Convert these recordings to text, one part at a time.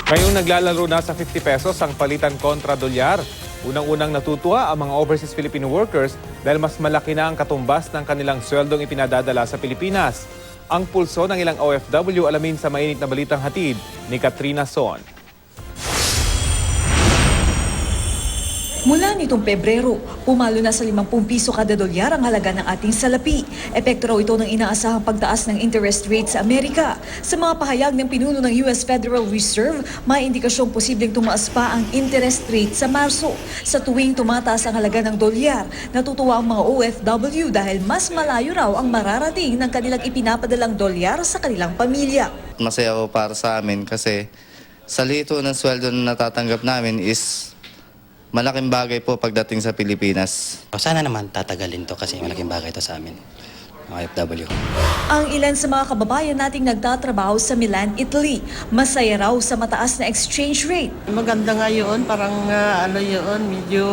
Ngayong naglalaro na sa 50 pesos ang palitan kontra dolyar. Unang-unang natutuwa ang mga overseas Filipino workers dahil mas malaki na ang katumbas ng kanilang sweldong ipinadadala sa Pilipinas. Ang pulso ng ilang OFW alamin sa mainit na balitang hatid ni Katrina Son. Mula nitong Pebrero, pumalo na sa 50 piso kada dolyar ang halaga ng ating salapi. Epekto raw ito ng inaasahang pagtaas ng interest rate sa Amerika. Sa mga pahayag ng pinuno ng US Federal Reserve, may indikasyong posibleng tumaas pa ang interest rate sa Marso. Sa tuwing tumataas ang halaga ng dolyar, natutuwa ang mga OFW dahil mas malayo raw ang mararating ng kanilang ipinapadalang dolyar sa kanilang pamilya. Masaya ako para sa amin kasi sa lito ng sweldo na natatanggap namin is malaking bagay po pagdating sa Pilipinas. Sana naman tatagalin to kasi malaking bagay to sa amin, mga OFW. Ang ilan sa mga kababayan nating nagtatrabaho sa Milan, Italy, masaya raw sa mataas na exchange rate. Maganda nga yun, parang medyo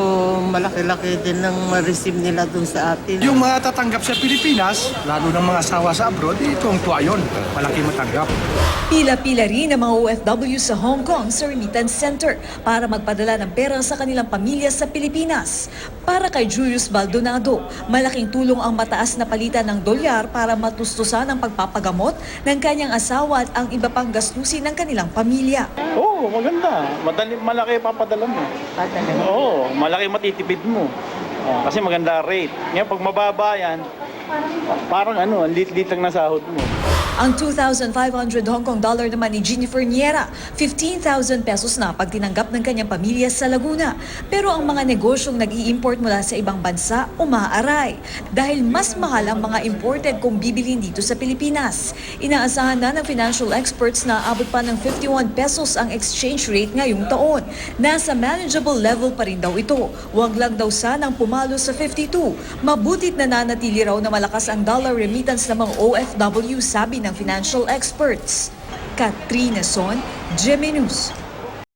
malaki-laki din ng ma-receive nila dun sa atin. Yung matatanggap sa Pilipinas, lalo ng mga asawa sa abroad, itong tuwa yun. Malaki matanggap. Pila-pila rin ang mga OFW sa Hong Kong sa Remittance Center para magpadala ng pera sa kanilang pamilya sa Pilipinas. Para kay Julius Baldonado, malaking tulong ang mataas na palitan ng dolyar para matustusan ang pagpapagamot ng kanyang asawa at ang iba pang gastusin ng kanilang pamilya. Oo, maganda. Malaki papadala mo. Oo, malaki matitipid mo. Kasi maganda rate. Ngayon, pag mababa yan, parang ang lit-lit lang na sahod mo. Ang 2,500 Hong Kong dollar naman ni Jennifer Niera, 15,000 pesos na pag tinanggap ng kanyang pamilya sa Laguna. Pero ang mga negosyong nag-i-import mula sa ibang bansa umaaray dahil mas mahal ang mga imported kung bibilhin dito sa Pilipinas. Inaasahan na ng financial experts na abot pa ng 51 pesos ang exchange rate ngayong taon. Nasa manageable level pa rin daw ito. Huwag lang daw sanang pumalo sa 52. Mabutit na nanatili raw na malakas ang dollar remittance ng mga OFW, sabi ng financial experts. Katrina Son, GMA News.